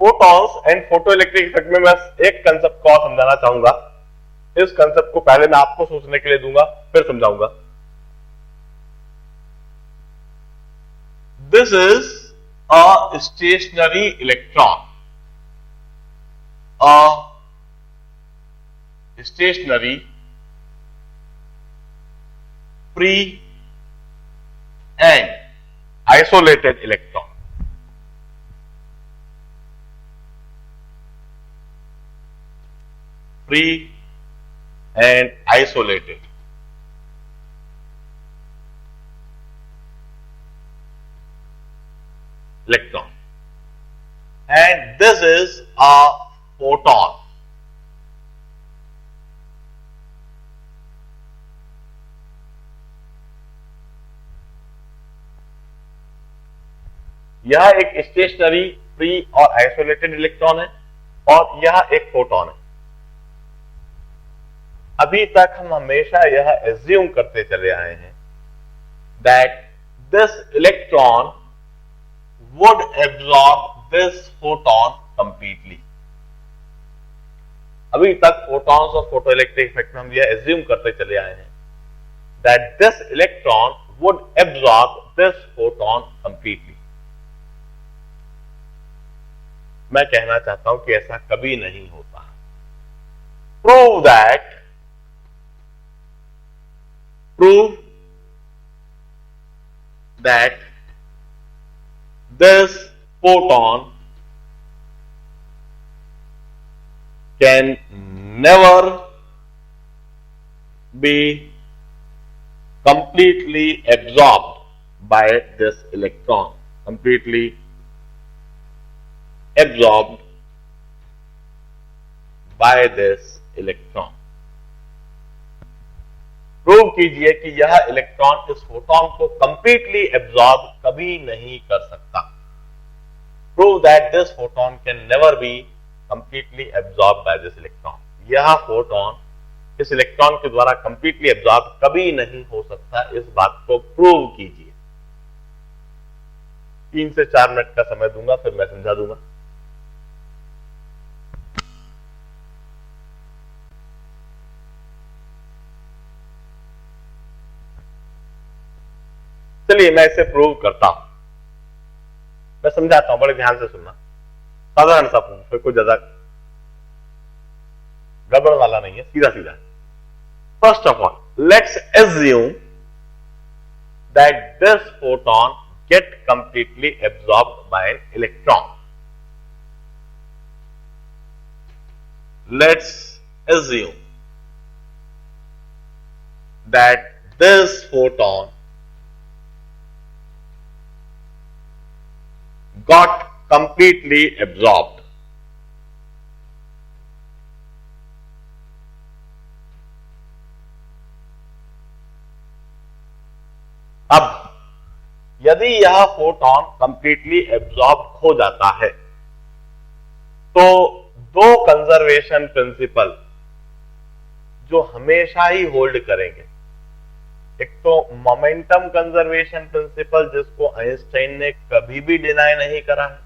Photons and photoelectric effect में मैं एक कंसेप्ट को और समझाना चाहूंगा। इस कंसेप्ट को पहले मैं आपको सोचने के लिए दूंगा, फिर समझाऊंगा। This is a stationary electron, a stationary free and isolated electron. Free and isolated electron. And this is a photon. यह एक स्टेशनरी फ्री और आइसोलेटेड इलेक्ट्रॉन है और यह एक फोटॉन है। अभी तक हम हमेशा यह एज्यूम करते चले आए हैं that this electron would absorb this photon completely. अभी तक फोटॉन्स और फोटोइलेक्ट्रिक इफेक्ट में हम यह एज्यूम करते चले आए हैं that this electron would absorb this photon completely. मैं कहना चाहता हूं कि ऐसा कभी नहीं होता। Prove that this photon can never be completely absorbed by this electron, completely absorbed by this electron. Prove कीजिए कि यह इलेक्ट्रॉन इस फोटॉन को कंप्लीटली एब्जॉर्ब कभी नहीं कर सकता। Prove that this photon can never be completely absorb by this electron. यह फोटॉन इस इलेक्ट्रॉन के द्वारा कंप्लीटली एब्जॉर्ब कभी नहीं हो सकता। इस बात को प्रूव कीजिए। 3 से 4 मिनट का समय दूंगा, फिर मैं समझा दूंगा। चलिए मैं इसे प्रूव करता हूं। मैं समझाता हूं, बड़े ध्यान से सुनना। साधारण सा प्रूफ, फिर कोई ज्यादा गड़बड़ वाला नहीं है, सीधा सीधा। First of all, let's assume that this photon get completely absorbed by an electron. Let's assume that this photon got completely absorbed. अब यदि यह फोटॉन कंप्लीटली एब्जॉर्ब हो जाता है तो 2 कंजर्वेशन प्रिंसिपल जो हमेशा ही होल्ड करेंगे। एक तो मोमेंटम कंजर्वेशन प्रिंसिपल, जिसको आइंस्टाइन ने कभी भी डिनाई नहीं करा है,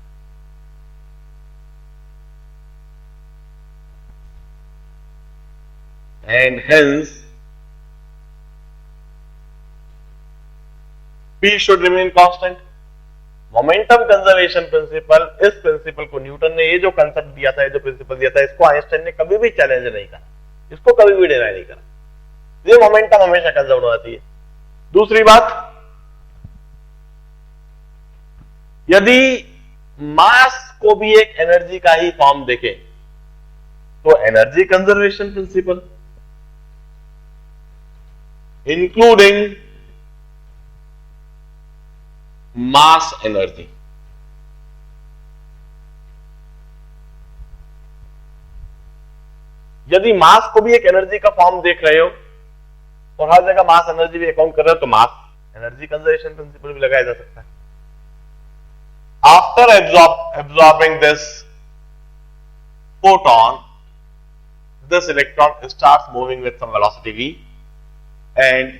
and hence P should remain constant. Momentum conservation principle, इस प्रिंसिपल को न्यूटन ने ये जो कंसेप्ट दिया था, ये जो प्रिंसिपल दिया था, इसको आइंस्टाइन ने कभी भी चैलेंज नहीं करा, इसको कभी भी डिनाई नहीं करा। ये मोमेंटम हमेशा कंजर्व होना चाहिए। दूसरी बात, यदि मास को भी एक एनर्जी का ही फॉर्म देखें तो energy conservation principle including mass energy, यदि मास को भी एक एनर्जी का फॉर्म देख रहे हो और हर जगह मास एनर्जी भी अकाउंट कर रहे हो तो मास एनर्जी कंजर्वेशन प्रिंसिपल भी लगाया जा सकता है। After absorbing this photon, this electron starts moving with some velocity v, and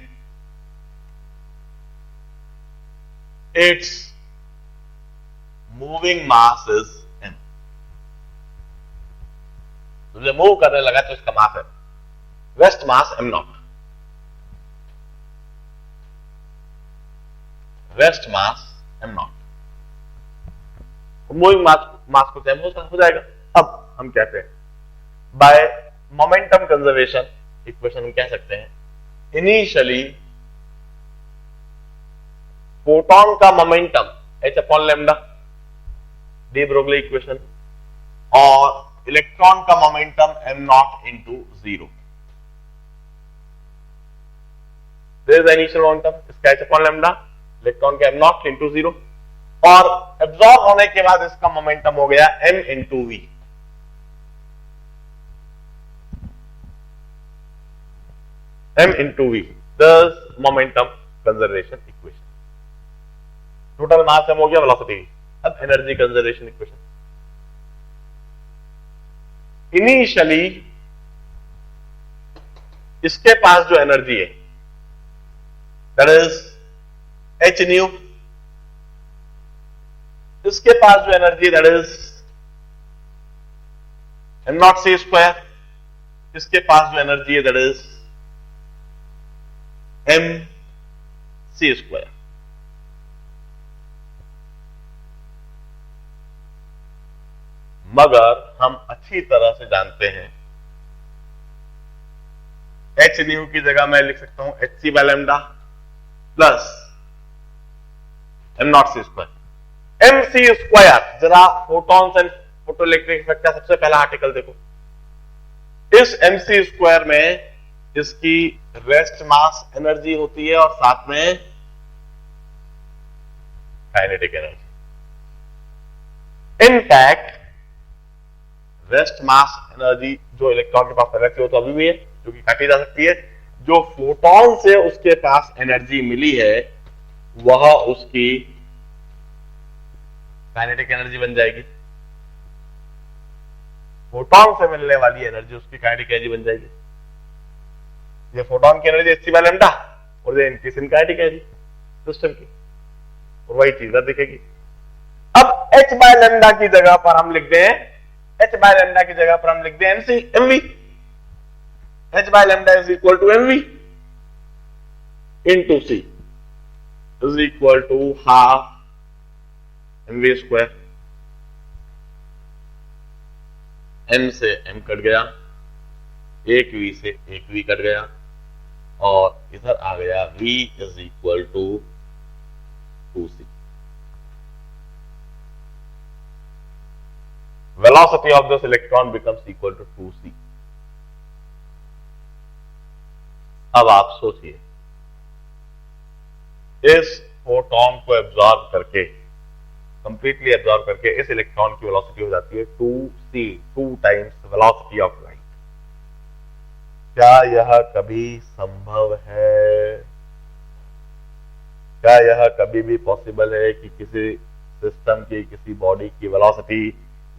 its moving mass is m. मुझे मूव करने लगा तो इसका मास है rest mass m naught, rest mass m naught, moving mass को m हो जाएगा। अब हम कहते हैं बाय मोमेंटम कंजर्वेशन इक्वेशन हम कह सकते हैं इनिशियली फोटोन का momentum h upon lambda, de Broglie equation, और इलेक्ट्रॉन का momentum m naught into zero. This is initial momentum, इसका h अपॉन लैम्डा, इलेक्ट्रॉन का m नॉट इंटू जीरो, और एब्जॉर्ब होने के बाद इसका मोमेंटम हो गया m into v. m into v, thus momentum conservation equation. Total mass m हो गया, वेलोसिटी। अब एनर्जी कंजर्वेशन इक्वेशन, इनिशियली इसके पास जो एनर्जी है दैट इज h न्यू, इसके पास जो energy that is m not c square, इसके पास जो एनर्जी है that is m c square. मगर हम अच्छी तरह से जानते हैं h न्यू की जगह मैं लिख सकता हूं h c by lambda plus m not c square. m c square, जरा फोटॉन्स एंड फोटोइलेक्ट्रिक इफेक्ट का सबसे पहला आर्टिकल देखो। इस m c स्क्वायर में इसकी रेस्ट मास एनर्जी होती है और साथ में kinetic energy. In fact rest mass energy जो इलेक्ट्रॉन के पास पहले थी वो तो अभी भी है, जो कि काटी जा सकती है। जो फोटॉन से उसके पास एनर्जी मिली है वह उसकी काइनेटिक एनर्जी बन जाएगी। फोटॉन से मिलने वाली एनर्जी उसकी काइनेटिक एनर्जी बन जाएगी। ये फोटॉन की energy h c by lambda और ये इनकी काइनेटिक एनर्जी सिस्टम की, और वही चीज दिखेगी। अब h बाय लैम्डा की जगह पर हम लिख दें h बाय लैम्डा की जगह पर हम लिख दें mc mv। h by lambda is equal to mv into c is equal to half mv square. m से m कट गया, एक v से एक v कट गया, और इधर आ गया v is equal to 2c। velocity of this electron becomes equal to 2c। अब आप सोचिए, इस फोटोन को एब्जॉर्ब करके, कंप्लीटली एब्जॉर्ब करके इस इलेक्ट्रॉन की वेलोसिटी हो जाती है 2c, 2 times velocity of light. क्या यह कभी संभव है? क्या यह कभी भी पॉसिबल है कि किसी सिस्टम की, किसी बॉडी की वेलोसिटी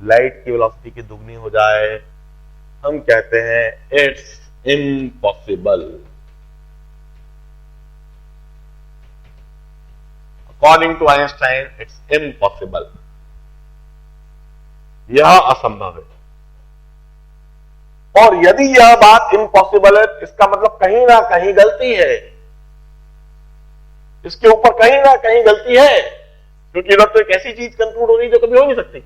लाइट की वेलोसिटी की दुगनी हो जाए? हम कहते हैं it's impossible. According to Einstein it's impossible, यह असंभव है। और यदि यह बात इम्पॉसिबल है, इसका मतलब कहीं ना कहीं गलती है, इसके ऊपर कहीं ना कहीं गलती है, क्योंकि इधर तो एक ऐसी चीज कंक्लूड हो रही जो कभी हो नहीं सकती।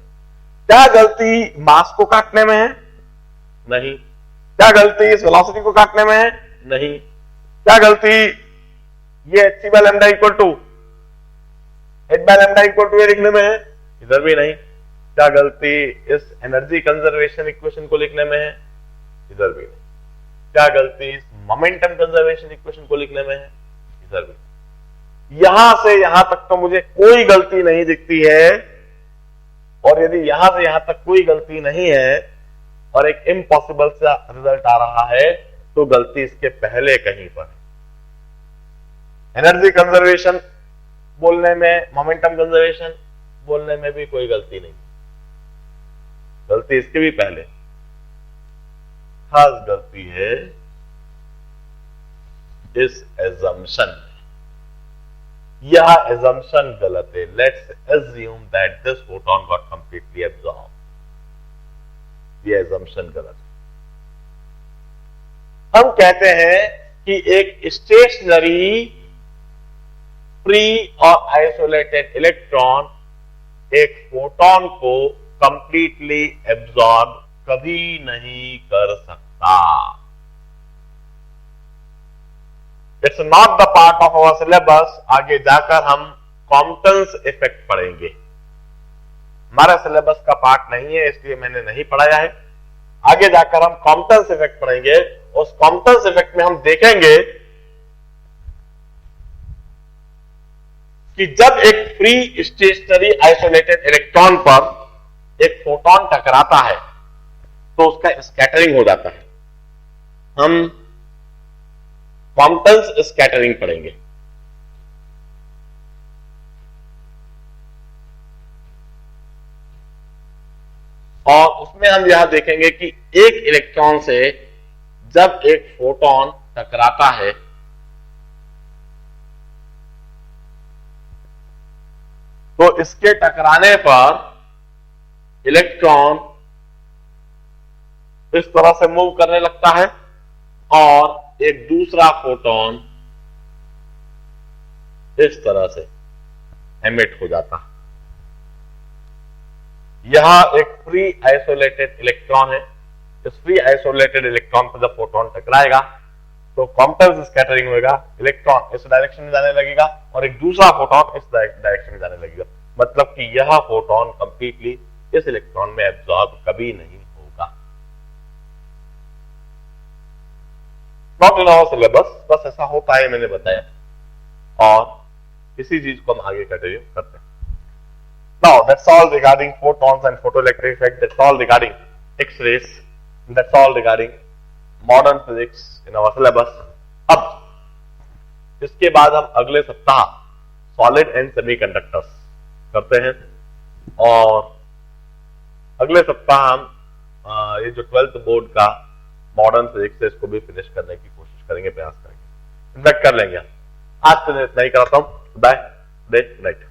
क्या गलती मास को काटने में है? नहीं। क्या गलती इस वेलोसिटी को काटने में है? नहीं। क्या गलती ये h c by lambda equal to h by lambda equal to लिखने में है? इधर भी नहीं। क्या गलती इस एनर्जी कंजर्वेशन इक्वेशन को लिखने में है? इधर भी नहीं। क्या गलती इस मोमेंटम कंजर्वेशन इक्वेशन को लिखने में है? इधर भी। यहां से यहां तक तो मुझे कोई गलती नहीं दिखती है, और यदि यहां से यहां तक कोई गलती नहीं है और एक इम्पॉसिबल सा रिजल्ट आ रहा है, तो गलती इसके पहले कहीं पर है। एनर्जी कंजर्वेशन बोलने में, मोमेंटम कंजर्वेशन बोलने में भी कोई गलती नहीं, गलती इसके भी पहले। खास गलती है इस एजम्पशन में। यह एजम्पशन गलत है। Let's assume that this photon got completely absorb. यह एजम्पशन गलत है। हम कहते हैं कि एक स्टेशनरी फ्री और आइसोलेटेड इलेक्ट्रॉन एक फोटोन को कंप्लीटली एब्जॉर्ब कभी नहीं कर सकता। It's not the part of our syllabus. आगे जाकर हम कॉम्पटन्स इफेक्ट पढ़ेंगे। हमारा सिलेबस का पार्ट नहीं है, इसलिए मैंने नहीं पढ़ाया है। आगे जाकर हम कॉम्पटन्स इफेक्ट पढ़ेंगे। उस कॉम्पटन्स इफेक्ट में हम देखेंगे कि जब एक फ्री स्टेशनरी आइसोलेटेड इलेक्ट्रॉन पर एक फोटोन टकराता है तो उसका स्कैटरिंग हो जाता है। हम कॉम्पटन्स स्कैटरिंग पढ़ेंगे। और उसमें हम यह देखेंगे कि एक इलेक्ट्रॉन से जब एक फोटोन टकराता है तो इसके टकराने पर इलेक्ट्रॉन इस तरह से मूव करने लगता है और एक दूसरा फोटोन इस तरह से एमिट हो जाता है। यहां एक फ्री आइसोलेटेड इलेक्ट्रॉन है। इस फ्री आइसोलेटेड इलेक्ट्रॉन पर जब फोटोन टकराएगा तो कॉम्पटन्स स्कैटरिंग होगा। इलेक्ट्रॉन इस डायरेक्शन में जाने लगेगा और एक दूसरा फोटोन इस डायरेक्शन में जाने लगेगा। मतलब कि यह फोटोन कंप्लीटली इस इलेक्ट्रॉन में एब्जॉर्ब कभी नहीं होगा। नॉट इन आवर सिलेबस, बस ऐसा होता है, मैंने बताया। और इसी चीज को हम आगे कंटिन्यू करते हैं। Now that's all regarding photons and photoelectric effect. That's all regarding X-rays. That's all regarding modern physics in our syllabus. अब इसके बाद हम अगले सप्ताह सॉलिड एंड सेमीकंडक्टर्स करते हैं और अगले सप्ताह हम ये जो 12th बोर्ड का मॉडर्न फिजिक्स है इसको भी फिनिश करने की कोशिश करेंगे, प्रयास करेंगे, इनफैक्ट कर लेंगे। आज तो नहीं कराता हूं। Bye, day night.